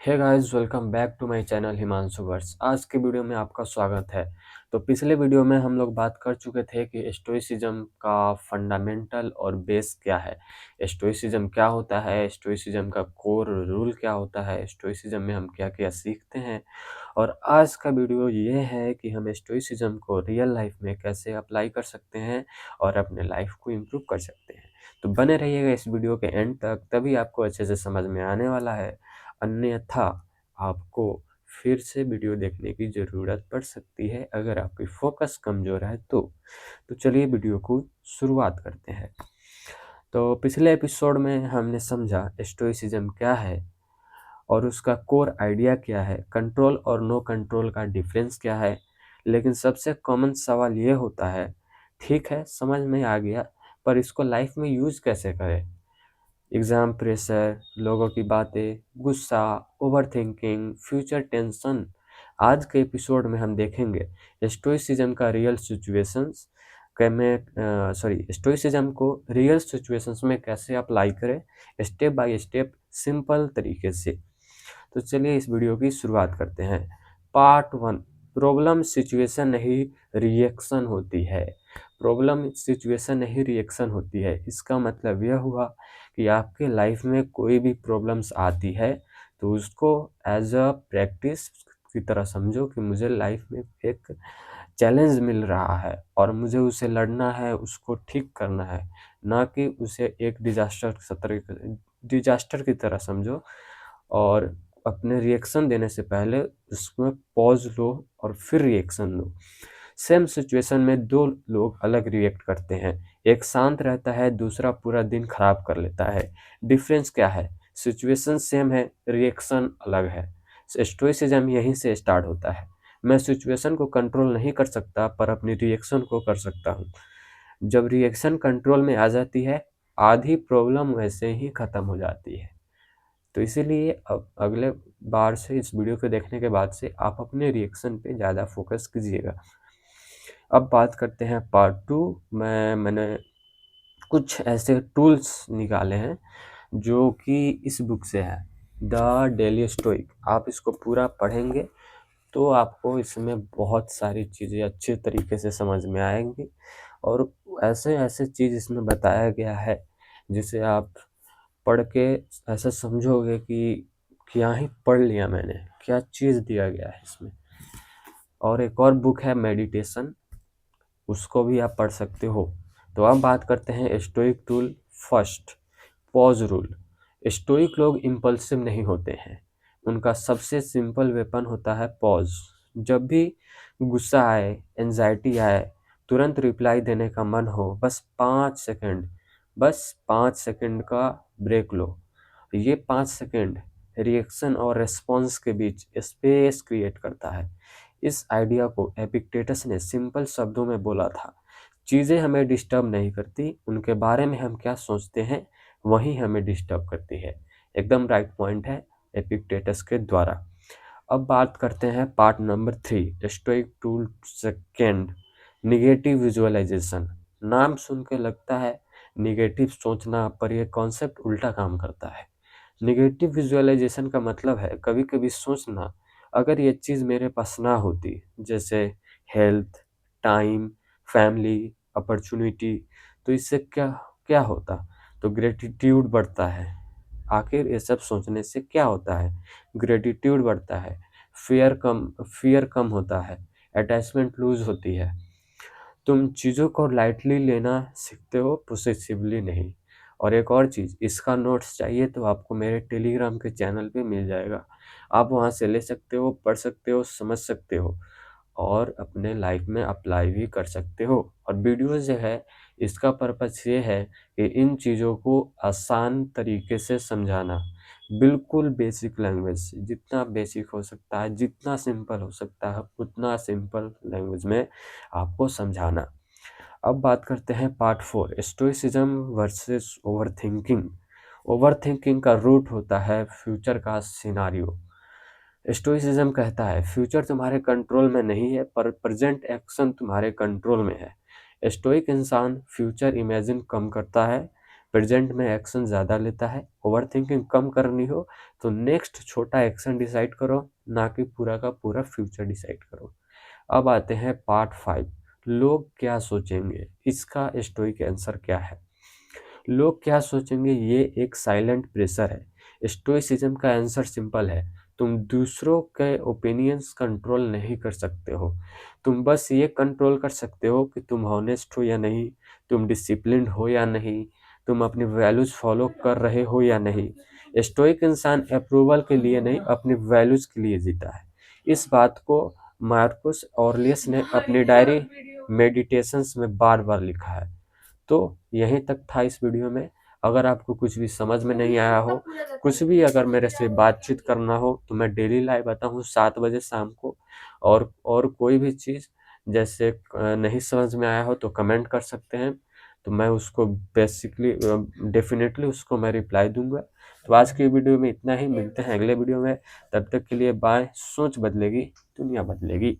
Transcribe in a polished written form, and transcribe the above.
Hey guys, welcome back to my channel Himanshu verse. आज के video में आपका स्वागत है। तो पिछले वीडियो में हम लोग बात कर चुके थे कि स्टोइसिज्म का फंडामेंटल और बेस क्या है, स्टोइसिज्म क्या होता है, स्टोइसिज्म का कोर रूल क्या होता है, स्टोइसिज्म में हम क्या क्या सीखते हैं। और आज का वीडियो ये है कि हम स्टोइसिज्म को रियल लाइफ में कैसे अप्लाई कर सकते हैं और अपने लाइफ को इम्प्रूव कर सकते हैं। तो बने रहिएगा इस वीडियो के एंड तक, तभी आपको अच्छे से समझ में आने वाला है। अन्यथा आपको फिर से वीडियो देखने की ज़रूरत पड़ सकती है अगर आपकी फोकस कमज़ोर है तो चलिए वीडियो को शुरुआत करते हैं। तो पिछले एपिसोड में हमने समझा स्टोइसिज्म क्या है और उसका कोर आइडिया क्या है, कंट्रोल और नो कंट्रोल का डिफरेंस क्या है। लेकिन सबसे कॉमन सवाल ये होता है, ठीक है समझ में आ गया, पर इसको लाइफ में यूज़ कैसे करें। एग्ज़ाम प्रेशर, लोगों की बातें, गुस्सा, ओवरथिंकिंग, फ्यूचर टेंशन। आज के एपिसोड में हम देखेंगे स्टोइसिज्म का रियल सिचुएशंस स्टोइसिज्म को रियल सिचुएशंस में कैसे अप्लाई करें, स्टेप बाय स्टेप सिंपल तरीके से। तो चलिए इस वीडियो की शुरुआत करते हैं। पार्ट 1, प्रॉब्लम सिचुएशन नहीं रिएक्शन होती है। प्रॉब्लम सिचुएशन नहीं रिएक्शन होती है, इसका मतलब यह हुआ कि आपके लाइफ में कोई भी प्रॉब्लम्स आती है तो उसको एज अ प्रैक्टिस की तरह समझो कि मुझे लाइफ में एक चैलेंज मिल रहा है और मुझे उसे लड़ना है, उसको ठीक करना है, ना कि उसे एक डिजास्टर की तरह समझो। और अपने रिएक्शन देने से पहले उसमें पॉज लो और फिर रिएक्शन लो। सेम सिचुएशन में दो लोग अलग रिएक्ट करते हैं, एक शांत रहता है, दूसरा पूरा दिन खराब कर लेता है। डिफरेंस क्या है? सिचुएशन सेम है, रिएक्शन अलग है। स्टोइसिज्म यहीं से स्टार्ट होता है। मैं सिचुएशन को कंट्रोल नहीं कर सकता पर अपनी रिएक्शन को कर सकता हूँ। जब रिएक्शन कंट्रोल में आ जाती है, आधी प्रॉब्लम वैसे ही खत्म हो जाती है। तो इसीलिए अब अगले बार से इस वीडियो को देखने के बाद से आप अपने रिएक्शन पे ज़्यादा फोकस कीजिएगा। अब बात करते हैं पार्ट 2 में। मैंने कुछ ऐसे टूल्स निकाले हैं जो कि इस बुक से है, द डेली स्टोइक। आप इसको पूरा पढ़ेंगे तो आपको इसमें बहुत सारी चीज़ें अच्छे तरीके से समझ में आएंगी और ऐसे ऐसे चीज़ इसमें बताया गया है जिसे आप पढ़ के ऐसा समझोगे कि क्या ही पढ़ लिया मैंने, क्या चीज़ दिया गया है इसमें। और एक और बुक है मेडिटेशन, उसको भी आप पढ़ सकते हो। तो अब बात करते हैं stoic tool. First, pause rule. Stoic लोग इम्पल्सिव नहीं होते हैं, उनका सबसे सिंपल वेपन होता है पॉज। जब भी गुस्सा आए, एंजाइटी आए, तुरंत रिप्लाई देने का मन हो, बस 5 सेकंड का ब्रेक लो। ये 5 सेकंड रिएक्शन और रेस्पॉन्स के बीच स्पेस क्रिएट करता है। इस आइडिया को एपिक्टेटस ने सिंपल शब्दों में बोला था, चीज़ें हमें डिस्टर्ब नहीं करती, उनके बारे में हम क्या सोचते हैं वही हमें डिस्टर्ब करती है। एकदम राइट पॉइंट है एपिक्टेटस के द्वारा। अब बात करते हैं part number 3, Stoic tool second, negative visualisation. नाम सुन के लगता है निगेटिव सोचना, पर यह कॉन्सेप्ट उल्टा काम करता है। निगेटिव विजुअलाइजेशन का मतलब है कभी कभी सोचना, अगर ये चीज़ मेरे पास ना होती, जैसे हेल्थ, टाइम, फैमिली, अपॉर्चुनिटी, तो इससे क्या क्या होता। तो ग्रेटिट्यूड बढ़ता है। आखिर ये सब सोचने से क्या होता है? ग्रेटिट्यूड बढ़ता है, फियर कम होता है, अटैचमेंट लूज होती है। तुम चीज़ों को लाइटली लेना सीखते हो, पोसेसिवली नहीं। और एक और चीज़, इसका नोट्स चाहिए तो आपको मेरे टेलीग्राम के चैनल पे मिल जाएगा। आप वहाँ से ले सकते हो, पढ़ सकते हो, समझ सकते हो और अपने लाइफ में अप्लाई भी कर सकते हो। और वीडियो जो है इसका पर्पस ये है कि इन चीज़ों को आसान तरीके से समझाना, बिल्कुल बेसिक लैंग्वेज से, जितना बेसिक हो सकता है, जितना सिंपल हो सकता है, उतना सिंपल लैंग्वेज में आपको समझाना। अब बात करते हैं part 4, stoicism versus overthinking. Overthinking का रूट होता है फ्यूचर का सिनारियो। स्टोइसिज्म कहता है फ्यूचर तुम्हारे कंट्रोल में नहीं है, पर प्रेजेंट एक्शन तुम्हारे कंट्रोल में है। स्टोइक इंसान फ्यूचर इमेजिन कम करता है, प्रेजेंट में एक्शन ज़्यादा लेता है। ओवरथिंकिंग कम करनी हो तो नेक्स्ट छोटा एक्शन डिसाइड करो, ना कि पूरा का पूरा फ्यूचर डिसाइड करो। अब आते हैं पार्ट 5, लोग क्या सोचेंगे। इसका स्टोइक आंसर क्या है? लोग क्या सोचेंगे ये एक साइलेंट प्रेशर है। स्टोइसिज्म का आंसर सिंपल है, तुम दूसरों के ओपिनियंस कंट्रोल नहीं कर सकते हो। तुम बस ये कंट्रोल कर सकते हो कि तुम हॉनेस्ट हो या नहीं, तुम डिसिप्लिन्ड हो या नहीं, तुम अपनी वैल्यूज फॉलो कर रहे हो या नहीं। स्टोइक इंसान अप्रूवल के लिए नहीं, अपनी वैल्यूज के लिए जीता है। इस बात को मार्कस ऑरेलियस ने अपनी डायरी मेडिटेशंस में बार बार लिखा है। तो यहीं तक था इस वीडियो में। अगर आपको कुछ भी समझ में नहीं आया हो, कुछ भी अगर मेरे से बातचीत करना हो, तो मैं डेली लाइव आता हूँ 7 बजे शाम को। और कोई भी चीज़ जैसे नहीं समझ में आया हो तो कमेंट कर सकते हैं, तो मैं उसको बेसिकली डेफिनेटली उसको मैं रिप्लाई दूंगा। तो आज की वीडियो में इतना ही, मिलते हैं अगले वीडियो में। तब तक के लिए बाय। सोच बदलेगी, दुनिया बदलेगी।